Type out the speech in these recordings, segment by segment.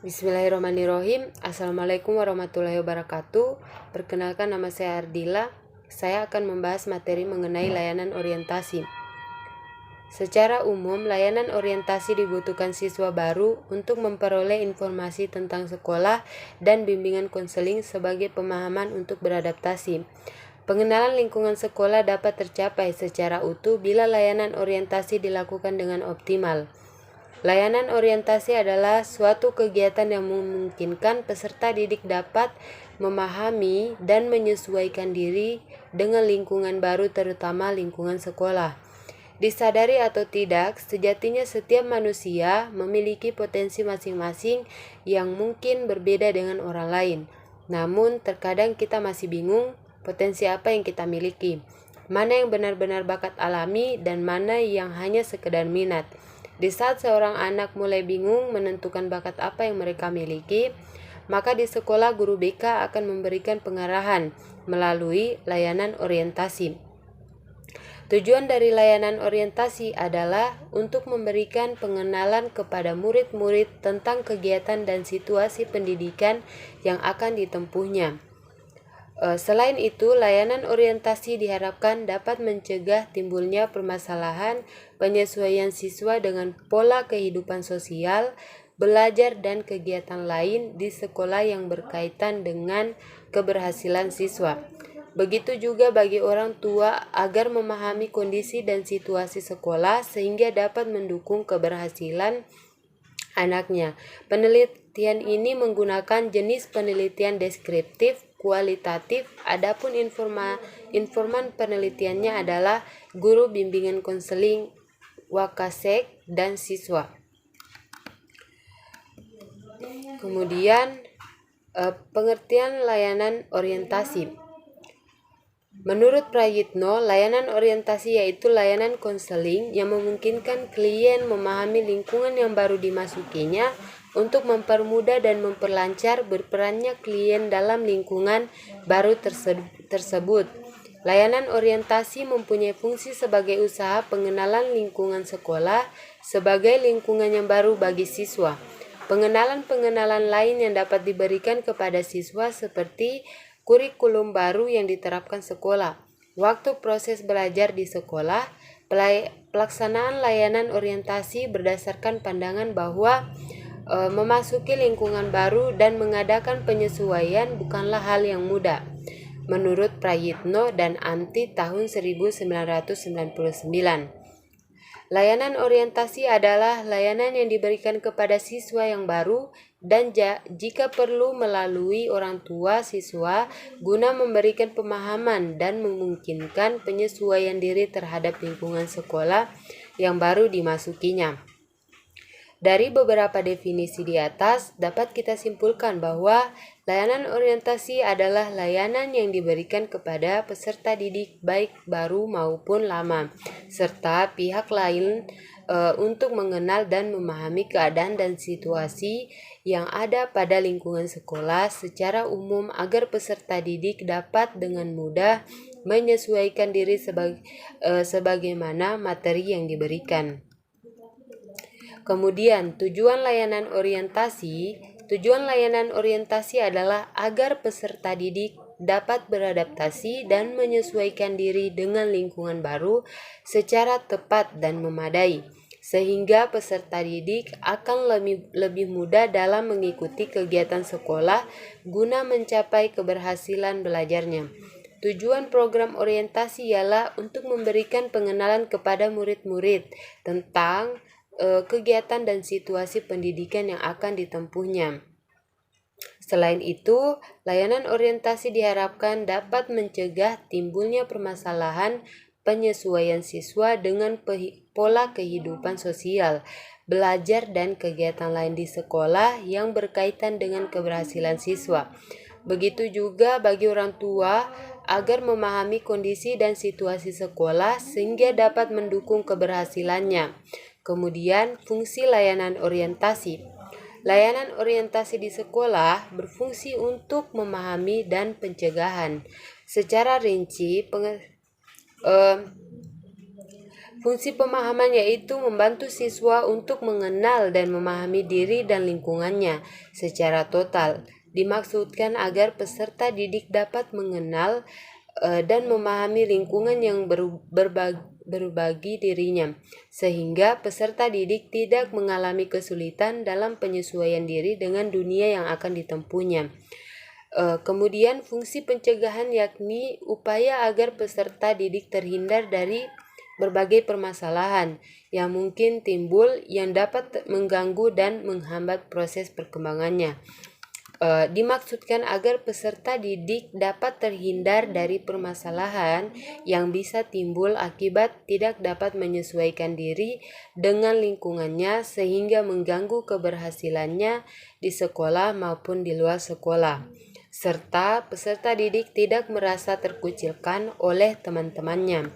Bismillahirrahmanirrahim. Assalamualaikum warahmatullahi wabarakatuh. Perkenalkan, nama saya Ardila. Saya akan membahas materi mengenai layanan orientasi. Secara umum, layanan orientasi dibutuhkan siswa baru untuk memperoleh informasi tentang sekolah dan bimbingan konseling sebagai pemahaman untuk beradaptasi. Pengenalan lingkungan sekolah dapat tercapai secara utuh bila layanan orientasi dilakukan dengan optimal. Layanan orientasi adalah suatu kegiatan yang memungkinkan peserta didik dapat memahami dan menyesuaikan diri dengan lingkungan baru, terutama lingkungan sekolah. Disadari atau tidak, sejatinya setiap manusia memiliki potensi masing-masing yang mungkin berbeda dengan orang lain. Namun, terkadang kita masih bingung potensi apa yang kita miliki, mana yang benar-benar bakat alami dan mana yang hanya sekedar minat. Di saat seorang anak mulai bingung menentukan bakat apa yang mereka miliki, maka di sekolah guru BK akan memberikan pengarahan melalui layanan orientasi. Tujuan dari layanan orientasi adalah untuk memberikan pengenalan kepada murid-murid tentang kegiatan dan situasi pendidikan yang akan ditempuhnya. Selain itu, layanan orientasi diharapkan dapat mencegah timbulnya permasalahan penyesuaian siswa dengan pola kehidupan sosial, belajar dan kegiatan lain di sekolah yang berkaitan dengan keberhasilan siswa. Begitu juga bagi orang tua agar memahami kondisi dan situasi sekolah sehingga dapat mendukung keberhasilan anaknya. Penelitian ini menggunakan jenis penelitian deskriptif, kualitatif. Adapun informan penelitiannya adalah guru bimbingan konseling, wakasek, dan siswa. Kemudian pengertian layanan orientasi. Menurut Prayitno, layanan orientasi yaitu layanan konseling yang memungkinkan klien memahami lingkungan yang baru dimasukinya untuk mempermudah dan memperlancar berperannya klien dalam lingkungan baru tersebut. Layanan orientasi mempunyai fungsi sebagai usaha pengenalan lingkungan sekolah sebagai lingkungan yang baru bagi siswa. Pengenalan-pengenalan lain yang dapat diberikan kepada siswa seperti kurikulum baru yang diterapkan sekolah, waktu proses belajar di sekolah, pelaksanaan layanan orientasi berdasarkan pandangan bahwa memasuki lingkungan baru dan mengadakan penyesuaian bukanlah hal yang mudah. Menurut Prayitno dan Amti tahun 1999. Layanan orientasi adalah layanan yang diberikan kepada siswa yang baru dan jika perlu melalui orang tua siswa guna memberikan pemahaman dan memungkinkan penyesuaian diri terhadap lingkungan sekolah yang baru dimasukinya. Dari beberapa definisi di atas, dapat kita simpulkan bahwa layanan orientasi adalah layanan yang diberikan kepada peserta didik baik baru maupun lama, serta pihak lain untuk mengenal dan memahami keadaan dan situasi yang ada pada lingkungan sekolah secara umum agar peserta didik dapat dengan mudah menyesuaikan diri sebagaimana materi yang diberikan. Kemudian, tujuan layanan orientasi adalah agar peserta didik dapat beradaptasi dan menyesuaikan diri dengan lingkungan baru secara tepat dan memadai, sehingga peserta didik akan lebih mudah dalam mengikuti kegiatan sekolah guna mencapai keberhasilan belajarnya. Tujuan program orientasi ialah untuk memberikan pengenalan kepada murid-murid tentang kegiatan dan situasi pendidikan yang akan ditempuhnya. Selain itu, layanan orientasi diharapkan dapat mencegah timbulnya permasalahan penyesuaian siswa dengan pola kehidupan sosial, belajar dan kegiatan lain di sekolah yang berkaitan dengan keberhasilan siswa. Begitu juga bagi orang tua agar memahami kondisi dan situasi sekolah sehingga dapat mendukung keberhasilannya. Kemudian, fungsi layanan orientasi. Layanan orientasi di sekolah berfungsi untuk memahami dan pencegahan. Secara rinci, Fungsi pemahaman yaitu membantu siswa untuk mengenal dan memahami diri dan lingkungannya secara total. Dimaksudkan agar peserta didik dapat mengenal dan memahami lingkungan yang berbagi dirinya, sehingga peserta didik tidak mengalami kesulitan dalam penyesuaian diri dengan dunia yang akan ditempuhnya. Kemudian fungsi pencegahan yakni upaya agar peserta didik terhindar dari berbagai permasalahan yang mungkin timbul yang dapat mengganggu dan menghambat proses perkembangannya. Dimaksudkan agar peserta didik dapat terhindar dari permasalahan yang bisa timbul akibat tidak dapat menyesuaikan diri dengan lingkungannya sehingga mengganggu keberhasilannya di sekolah maupun di luar sekolah, serta peserta didik tidak merasa terkucilkan oleh teman-temannya.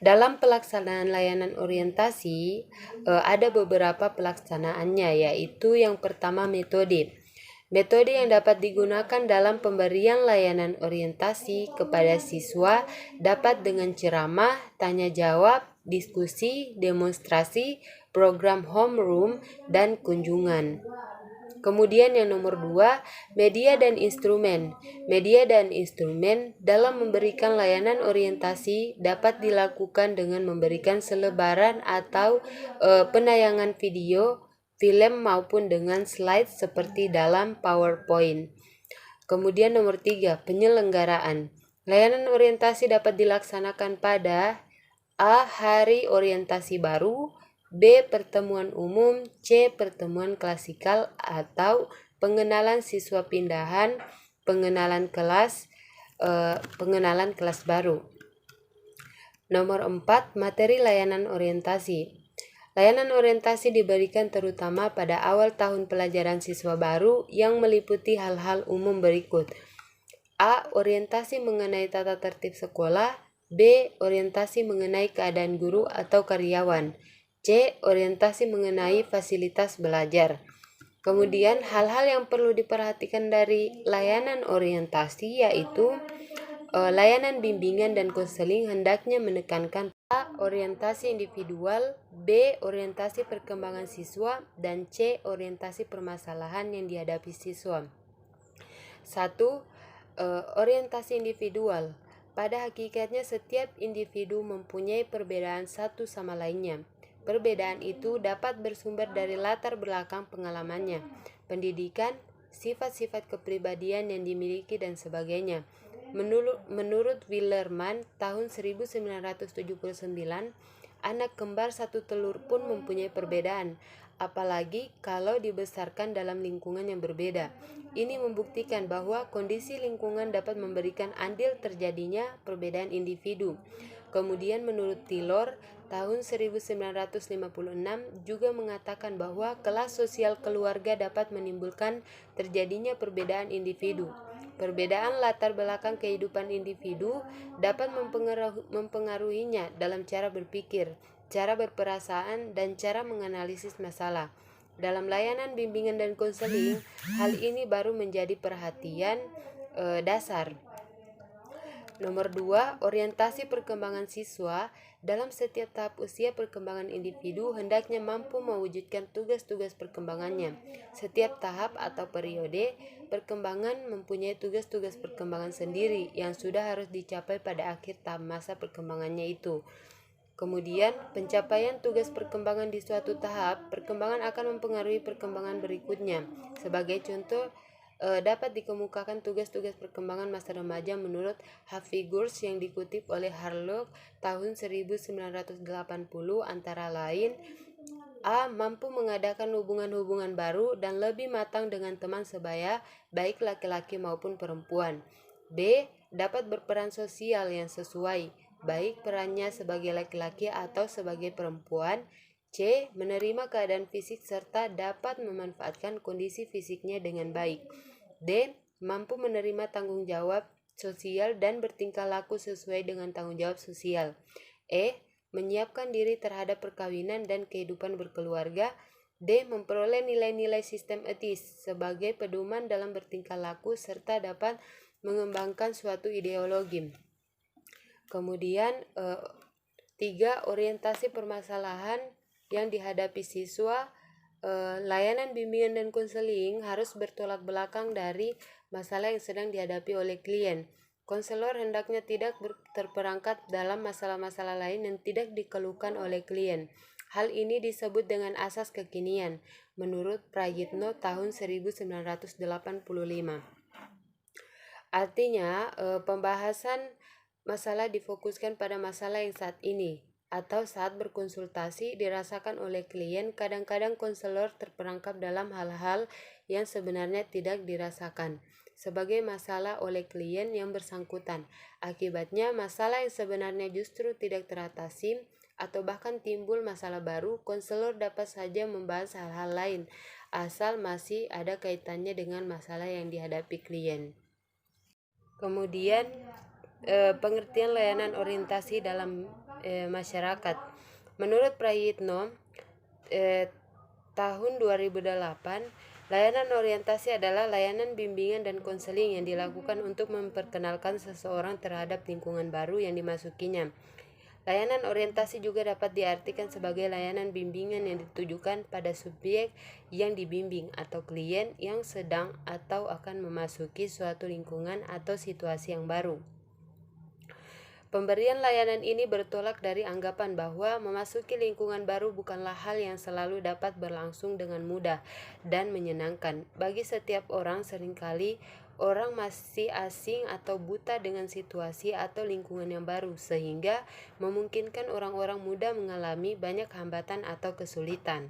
Dalam pelaksanaan layanan orientasi, ada beberapa pelaksanaannya, yaitu yang pertama metode. Metode yang dapat digunakan dalam pemberian layanan orientasi kepada siswa dapat dengan ceramah, tanya jawab, diskusi, demonstrasi, program homeroom, dan kunjungan. Kemudian yang nomor 2, media dan instrumen. Media dan instrumen dalam memberikan layanan orientasi dapat dilakukan dengan memberikan selebaran atau penayangan video, film maupun dengan slide seperti dalam PowerPoint. Kemudian nomor 3, penyelenggaraan. Layanan orientasi dapat dilaksanakan pada A. Hari orientasi baru, B. Pertemuan umum, C. Pertemuan klasikal atau pengenalan siswa pindahan, pengenalan kelas baru. Nomor 4, materi layanan orientasi. Layanan orientasi diberikan terutama pada awal tahun pelajaran siswa baru yang meliputi hal-hal umum berikut. A. Orientasi mengenai tata tertib sekolah, B. Orientasi mengenai keadaan guru atau karyawan, C. Orientasi mengenai fasilitas belajar. Kemudian hal-hal yang perlu diperhatikan dari layanan orientasi yaitu layanan bimbingan dan konseling hendaknya menekankan A. Orientasi individual, B. Orientasi perkembangan siswa, dan C. Orientasi permasalahan yang dihadapi siswa. 1. Orientasi individual. Pada hakikatnya setiap individu mempunyai perbedaan satu sama lainnya. Perbedaan itu dapat bersumber dari latar belakang pengalamannya, pendidikan, sifat-sifat kepribadian yang dimiliki dan sebagainya. Menurut Willerman tahun 1979, anak kembar satu telur pun mempunyai perbedaan, apalagi kalau dibesarkan dalam lingkungan yang berbeda. Ini membuktikan bahwa kondisi lingkungan dapat memberikan andil terjadinya perbedaan individu. Kemudian menurut Taylor tahun 1956 juga mengatakan bahwa kelas sosial keluarga dapat menimbulkan terjadinya perbedaan individu. Perbedaan latar belakang kehidupan individu dapat mempengaruhinya dalam cara berpikir, cara berperasaan, dan cara menganalisis masalah. Dalam layanan bimbingan dan konseling, hal ini baru menjadi perhatian dasar. Nomor 2, orientasi perkembangan siswa. Dalam setiap tahap usia perkembangan individu hendaknya mampu mewujudkan tugas-tugas perkembangannya. Setiap tahap atau periode perkembangan mempunyai tugas-tugas perkembangan sendiri yang sudah harus dicapai pada akhir tahap masa perkembangannya itu. Kemudian, pencapaian tugas perkembangan di suatu tahap perkembangan akan mempengaruhi perkembangan berikutnya. Sebagai contoh, dapat dikemukakan tugas-tugas perkembangan masa remaja menurut Hafiz yang dikutip oleh Harlock tahun 1980 antara lain A. Mampu mengadakan hubungan-hubungan baru dan lebih matang dengan teman sebaya, baik laki-laki maupun perempuan. B. Dapat berperan sosial yang sesuai, baik perannya sebagai laki-laki atau sebagai perempuan. C. Menerima keadaan fisik serta dapat memanfaatkan kondisi fisiknya dengan baik. D. Mampu menerima tanggung jawab sosial dan bertingkah laku sesuai dengan tanggung jawab sosial. E. Menyiapkan diri terhadap perkawinan dan kehidupan berkeluarga. D. Memperoleh nilai-nilai sistem etis sebagai pedoman dalam bertingkah laku serta dapat mengembangkan suatu ideologi. Kemudian 3. Orientasi permasalahan yang dihadapi siswa. Layanan bimbingan dan konseling harus bertolak belakang dari masalah yang sedang dihadapi oleh klien. Konselor hendaknya tidak terperangkap dalam masalah-masalah lain yang tidak dikeluhkan oleh klien. Hal ini disebut dengan asas kekinian, menurut Prayitno tahun 1985. Artinya, pembahasan masalah difokuskan pada masalah yang saat ini atau saat berkonsultasi dirasakan oleh klien. Kadang-kadang konselor terperangkap dalam hal-hal yang sebenarnya tidak dirasakan sebagai masalah oleh klien yang bersangkutan. Akibatnya, masalah yang sebenarnya justru tidak teratasi atau bahkan timbul masalah baru. Konselor dapat saja membahas hal-hal lain asal masih ada kaitannya dengan masalah yang dihadapi klien. Kemudian, pengertian layanan orientasi dalam masyarakat. Menurut Prayitno tahun 2008, layanan orientasi adalah layanan bimbingan dan konseling yang dilakukan untuk memperkenalkan seseorang terhadap lingkungan baru yang dimasukinya. Layanan orientasi juga dapat diartikan sebagai layanan bimbingan yang ditujukan pada subjek yang dibimbing atau klien yang sedang atau akan memasuki suatu lingkungan atau situasi yang baru. Pemberian layanan ini bertolak dari anggapan bahwa memasuki lingkungan baru bukanlah hal yang selalu dapat berlangsung dengan mudah dan menyenangkan. Bagi setiap orang, seringkali orang masih asing atau buta dengan situasi atau lingkungan yang baru, sehingga memungkinkan orang-orang muda mengalami banyak hambatan atau kesulitan.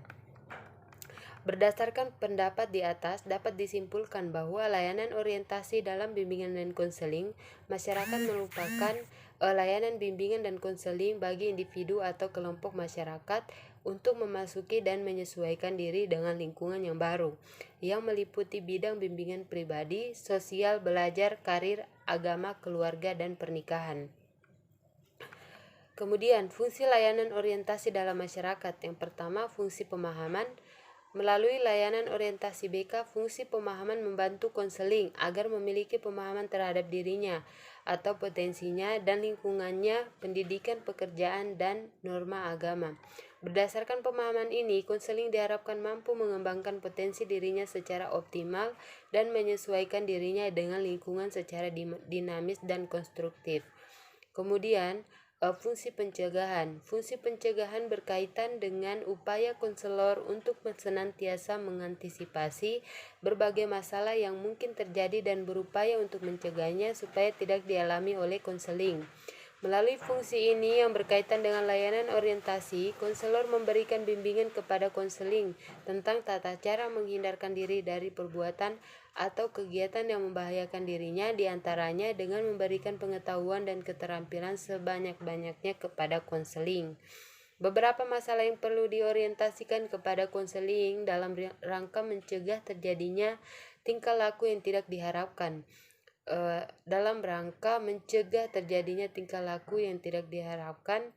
Berdasarkan pendapat di atas, dapat disimpulkan bahwa layanan orientasi dalam bimbingan dan konseling masyarakat merupakan layanan bimbingan dan konseling bagi individu atau kelompok masyarakat untuk memasuki dan menyesuaikan diri dengan lingkungan yang baru, yang meliputi bidang bimbingan pribadi, sosial, belajar, karir, agama, keluarga, dan pernikahan. Kemudian, fungsi layanan orientasi dalam masyarakat. Yang pertama, fungsi pemahaman. Melalui layanan orientasi BK, fungsi pemahaman membantu konseling agar memiliki pemahaman terhadap dirinya atau potensinya dan lingkungannya, pendidikan, pekerjaan, dan norma agama. Berdasarkan pemahaman ini, konseling diharapkan mampu mengembangkan potensi dirinya secara optimal dan menyesuaikan dirinya dengan lingkungan secara dinamis dan konstruktif. Kemudian, fungsi pencegahan. Fungsi pencegahan berkaitan dengan upaya konselor untuk senantiasa mengantisipasi berbagai masalah yang mungkin terjadi dan berupaya untuk mencegahnya supaya tidak dialami oleh konseling. Melalui fungsi ini yang berkaitan dengan layanan orientasi, konselor memberikan bimbingan kepada konseling tentang tata cara menghindarkan diri dari perbuatan atau kegiatan yang membahayakan dirinya, diantaranya dengan memberikan pengetahuan dan keterampilan sebanyak-banyaknya kepada konseling. Beberapa masalah yang perlu diorientasikan kepada konseling dalam rangka mencegah terjadinya tingkah laku yang tidak diharapkan. Dalam rangka mencegah terjadinya tingkah laku yang tidak diharapkan,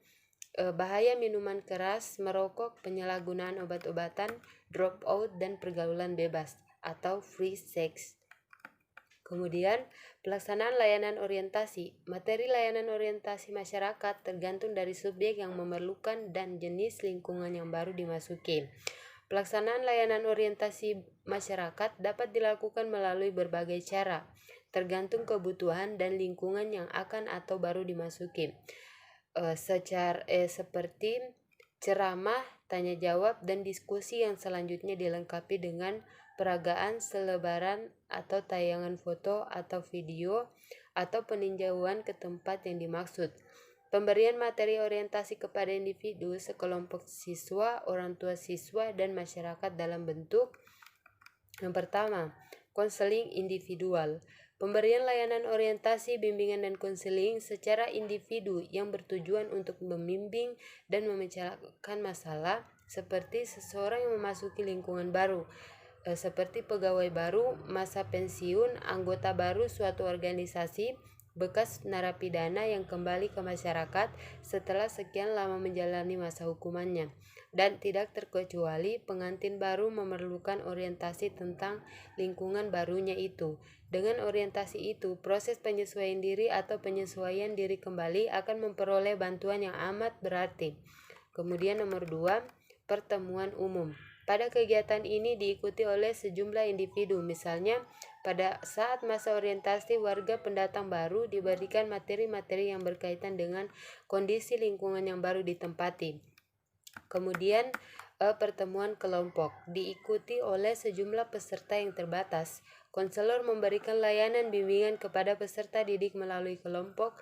bahaya minuman keras, merokok, penyalahgunaan obat-obatan, drop out, dan pergaulan bebas atau free sex. Kemudian, pelaksanaan layanan orientasi. Materi layanan orientasi masyarakat tergantung dari subjek yang memerlukan dan jenis lingkungan yang baru dimasuki. Pelaksanaan layanan orientasi masyarakat dapat dilakukan melalui berbagai cara, tergantung kebutuhan dan lingkungan yang akan atau baru dimasuki. Seperti ceramah, tanya jawab, dan diskusi yang selanjutnya dilengkapi dengan peragaan, selebaran, atau tayangan foto atau video, atau peninjauan ke tempat yang dimaksud. Pemberian materi orientasi kepada individu, sekelompok siswa, orang tua siswa, dan masyarakat dalam bentuk. Yang pertama, konseling individual. Pemberian layanan orientasi, bimbingan, dan konseling secara individu yang bertujuan untuk membimbing dan memecahkan masalah seperti seseorang yang memasuki lingkungan baru, seperti pegawai baru, masa pensiun, anggota baru suatu organisasi, bekas narapidana yang kembali ke masyarakat setelah sekian lama menjalani masa hukumannya, dan tidak terkecuali pengantin baru memerlukan orientasi tentang lingkungan barunya itu. Dengan orientasi itu, proses penyesuaian diri atau penyesuaian diri kembali akan memperoleh bantuan yang amat berarti. Kemudian nomor 2, pertemuan umum. Pada kegiatan ini diikuti oleh sejumlah individu, misalnya pada saat masa orientasi warga pendatang baru diberikan materi-materi yang berkaitan dengan kondisi lingkungan yang baru ditempati. Kemudian pertemuan kelompok diikuti oleh sejumlah peserta yang terbatas. Konselor memberikan layanan bimbingan kepada peserta didik melalui kelompok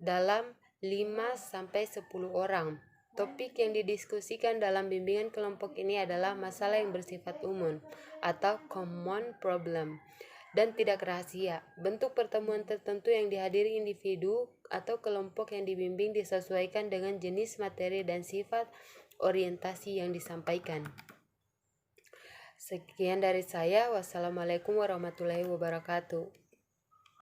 dalam 5-10 orang. Topik yang didiskusikan dalam bimbingan kelompok ini adalah masalah yang bersifat umum atau common problem dan tidak rahasia. Bentuk pertemuan tertentu yang dihadiri individu atau kelompok yang dibimbing disesuaikan dengan jenis materi dan sifat orientasi yang disampaikan. Sekian dari saya. Wassalamualaikum warahmatullahi wabarakatuh.